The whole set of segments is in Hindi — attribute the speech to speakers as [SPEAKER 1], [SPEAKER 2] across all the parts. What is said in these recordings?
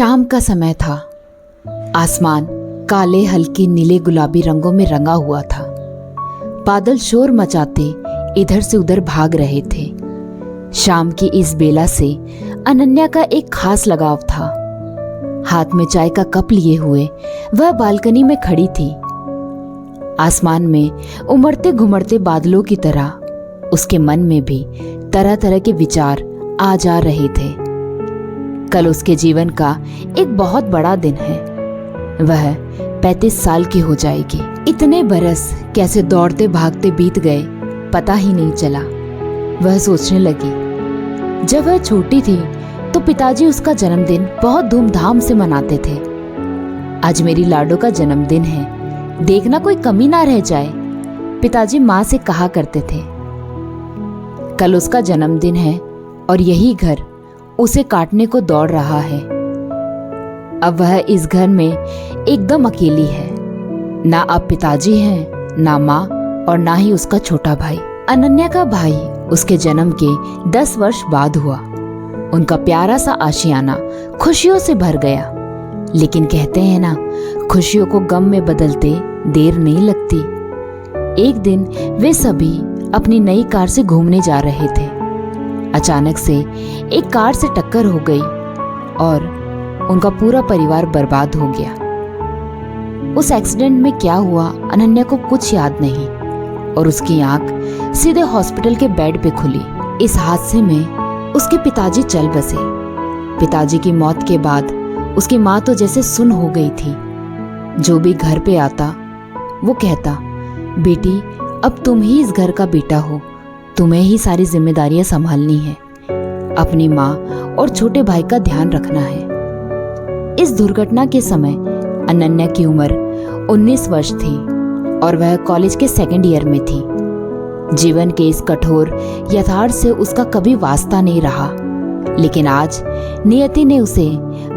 [SPEAKER 1] शाम का समय था। आसमान काले हल्के नीले गुलाबी रंगों में रंगा हुआ था। बादल शोर मचाते इधर से उधर भाग रहे थे। शाम की इस बेला से अनन्या का एक खास लगाव था। हाथ में चाय का कप लिए हुए वह बालकनी में खड़ी थी। आसमान में उमड़ते घुमड़ते बादलों की तरह उसके मन में भी तरह तरह के विचार आ जा रहे थे। कल उसके जीवन का एक बहुत बड़ा दिन है। वह 35 साल की हो जाएगी। इतने बरस कैसे दौड़ते भागते बीत गए पता ही नहीं चला। वह सोचने लगी, जब वह छोटी थी तो पिताजी उसका जन्मदिन बहुत धूमधाम से मनाते थे। आज मेरी लाडो का जन्मदिन है, देखना कोई कमी ना रह जाए, पिताजी माँ से कहा करते थे। कल उसका जन्मदिन है और यही घर उसे काटने को दौड़ रहा है। अब वह इस घर में एकदम अकेली है। ना अब पिताजी हैं, ना माँ और ना ही उसका छोटा भाई। अनन्या का भाई उसके जन्म के 10 वर्ष बाद हुआ। उनका प्यारा सा आशियाना खुशियों से भर गया। लेकिन कहते हैं ना, खुशियों को गम में बदलते देर नहीं लगती। एक दिन वे सभी अपनी नई कार से घूमने जा रहे थे। अचानक से एक कार से टक्कर हो गई और उनका पूरा परिवार बर्बाद हो गया। उस एक्सीडेंट में क्या हुआ अनन्या को कुछ याद नहीं और उसकी आंख सीधे हॉस्पिटल के बेड पे खुली। इस हादसे में उसके पिताजी चल बसे। पिताजी की मौत के बाद उसकी माँ तो जैसे सुन्न हो गई थी। जो भी घर पे आता वो कहता, बेटी अब तुम ही इस घर का बेटा हो, तुम्हें ही सारी जिम्मेदारियां संभालनी है। अपनी माँ और छोटे भाई का ध्यान रखना है। इस दुर्घटना के समय अनन्या की उम्र 19 वर्ष थी और वह कॉलेज के 2nd ईयर में थी। जीवन के इस कठोर यथार्थ से उसका कभी वास्ता नहीं रहा। लेकिन आज नियति ने उसे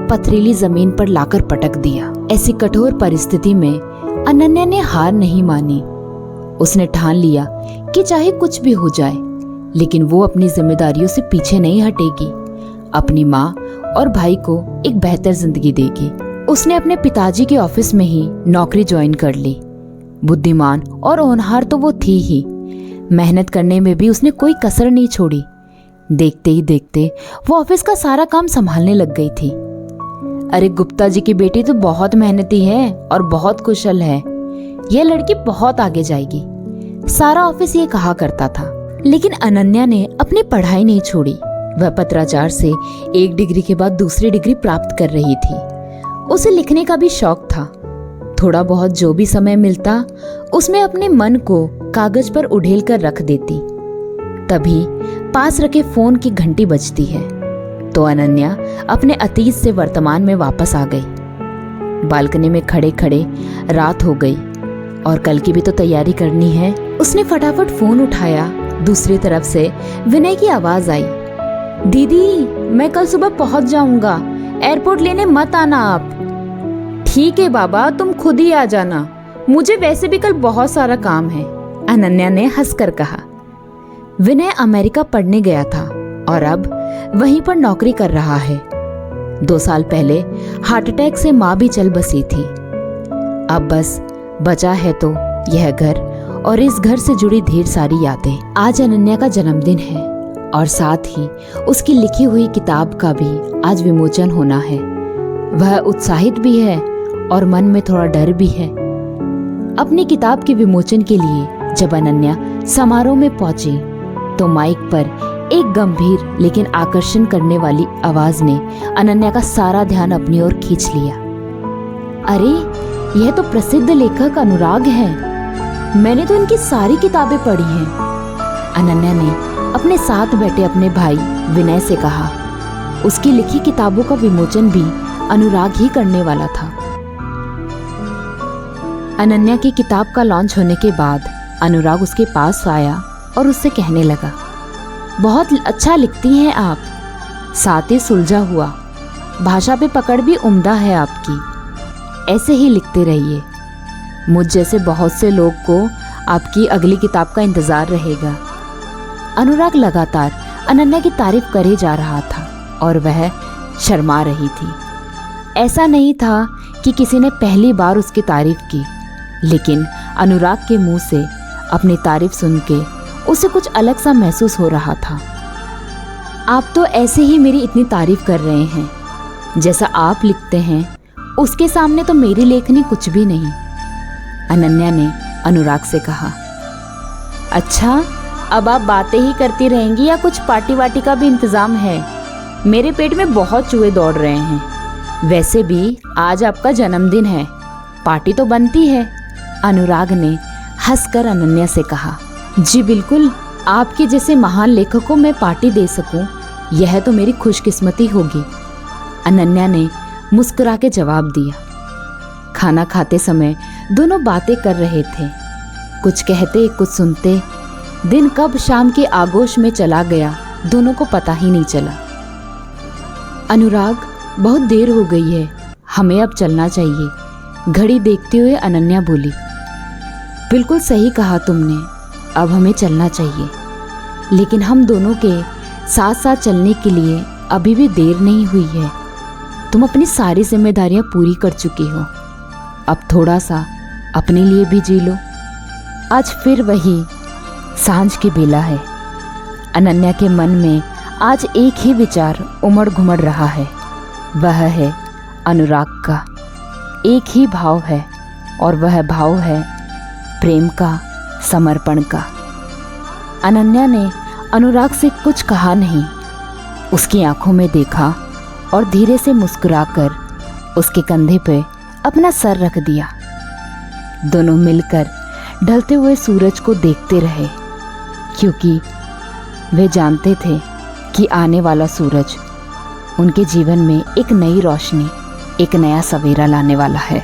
[SPEAKER 1] पथरीली जमीन पर लाकर पटक दिया। ऐसी कठोर परिस्थिति में अनन्या ने हार नहीं मानी। उसने ठान लिया कि चाहे कुछ भी हो जाए, लेकिन वो अपनी जिम्मेदारियों से पीछे नहीं हटेगी। अपनी माँ और भाई को एक बेहतर जिंदगी देगी। उसने अपने पिताजी के ऑफिस में ही नौकरी ज्वाइन कर ली। बुद्धिमान और होनहार तो वो थी ही, मेहनत करने में भी उसने कोई कसर नहीं छोड़ी। देखते ही देखते वो ऑफिस का सारा काम संभालने लग गई थी। अरे गुप्ता जी की बेटी तो बहुत मेहनती है और बहुत कुशल है, यह लड़की बहुत आगे जाएगी, सारा ऑफिस ये कहा करता था। लेकिन अनन्या ने अपनी पढ़ाई नहीं छोड़ी। वह पत्राचार से एक डिग्री के बाद दूसरी डिग्री प्राप्त कर रही थी। उसे लिखने का भी शौक था। थोड़ा बहुत जो भी समय मिलता उसमें अपने मन को कागज पर उड़ेल कर रख देती। तभी पास रखे फोन की घंटी बजती है तो अनन्या अपने अतीत से वर्तमान में वापस आ गई। बालकनी में खड़े खड़े रात हो गई और कल की भी तो तैयारी करनी है। उसने फटाफट फोन उठाया। दूसरी तरफ से विनय की आवाज आई, दीदी मैं कल सुबह पहुंच जाऊंगा, एयरपोर्ट लेने मत आना आप। ठीक है बाबा, तुम खुद ही आ जाना, मुझे वैसे भी कल बहुत सारा काम है, अनन्या ने हंसकर कहा। विनय अमेरिका पढ़ने गया था और अब वहीं पर नौकरी कर रहा है। 2 साल पहले हार्ट अटैक से माँ भी चल बसी थी। अब बस बचा है तो यह घर और इस घर से जुड़ी ढेर सारी यादें। आज अनन्या का जन्मदिन है और साथ ही उसकी लिखी हुई किताब का भी आज विमोचन होना है। वह उत्साहित भी है और मन में थोड़ा डर भी है। अपनी किताब के विमोचन के लिए जब अनन्या समारोह में पहुंची तो माइक पर एक गंभीर लेकिन आकर्षण करने वाली आवाज ने अनन्या का सारा ध्यान अपनी ओर खींच लिया। अरे यह तो प्रसिद्ध लेखक अनुराग है, मैंने तो इनकी सारी किताबें पढ़ी हैं। अनन्या ने अपने साथ बैठे अपने भाई विनय से कहा। उसकी लिखी किताबों का विमोचन भी अनुराग ही करने वाला था। अनन्या की किताब का लॉन्च होने के बाद अनुराग उसके पास आया और उससे कहने लगा, बहुत अच्छा लिखती हैं आप, साथ ही सुलझा हुआ, भाषा पे पकड़ भी उम्दा है आपकी, ऐसे ही लिखते रहिए। मुझ जैसे बहुत से लोग को आपकी अगली किताब का इंतजार रहेगा। अनुराग लगातार अनन्या की तारीफ करे जा रहा था और वह शर्मा रही थी। ऐसा नहीं था कि किसी ने पहली बार उसकी तारीफ की, लेकिन अनुराग के मुंह से अपनी तारीफ सुन के उसे कुछ अलग सा महसूस हो रहा था। आप तो ऐसे ही मेरी इतनी तारीफ कर रहे हैं, जैसा आप लिखते हैं उसके सामने तो मेरी लेखनी कुछ भी नहीं, अनन्या ने अनुराग से कहा। अच्छा, अब आप बातें ही करती रहेंगी या कुछ पार्टी वार्टी का भी इंतजाम है? मेरे पेट में बहुत चूहे दौड़ रहे हैं। वैसे भी आज आपका जन्मदिन है, पार्टी तो बनती है, अनुराग ने हंसकर अनन्या से कहा। जी बिल्कुल, आपके जैसे महान लेखक को मैं पार्टी दे सकूं, यह तो मेरी खुशकिस्मती होगी, अनन्या ने मुस्कुरा के जवाब दिया। खाना खाते समय दोनों बातें कर रहे थे, कुछ कहते कुछ सुनते। दिन कब शाम के आगोश में चला गया दोनों को पता ही नहीं चला। अनुराग, बहुत देर हो गई है, हमें अब चलना चाहिए, घड़ी देखते हुए अनन्या बोली। बिल्कुल सही कहा तुमने, अब हमें चलना चाहिए, लेकिन हम दोनों के साथ साथ चलने के लिए अभी भी देर नहीं हुई है। तुम अपनी सारी जिम्मेदारियां पूरी कर चुकी हो, अब थोड़ा सा अपने लिए भी जी लो। आज फिर वही सांझ की बेला है। अनन्या के मन में आज एक ही विचार उमड़ घुमड़ रहा है, वह है अनुराग का। एक ही भाव है और वह भाव है प्रेम का, समर्पण का। अनन्या ने अनुराग से कुछ कहा नहीं, उसकी आंखों में देखा और धीरे से मुस्कुराकर उसके कंधे पे अपना सर रख दिया। दोनों मिलकर ढलते हुए सूरज को देखते रहे, क्योंकि वे जानते थे कि आने वाला सूरज उनके जीवन में एक नई रोशनी, एक नया सवेरा लाने वाला है।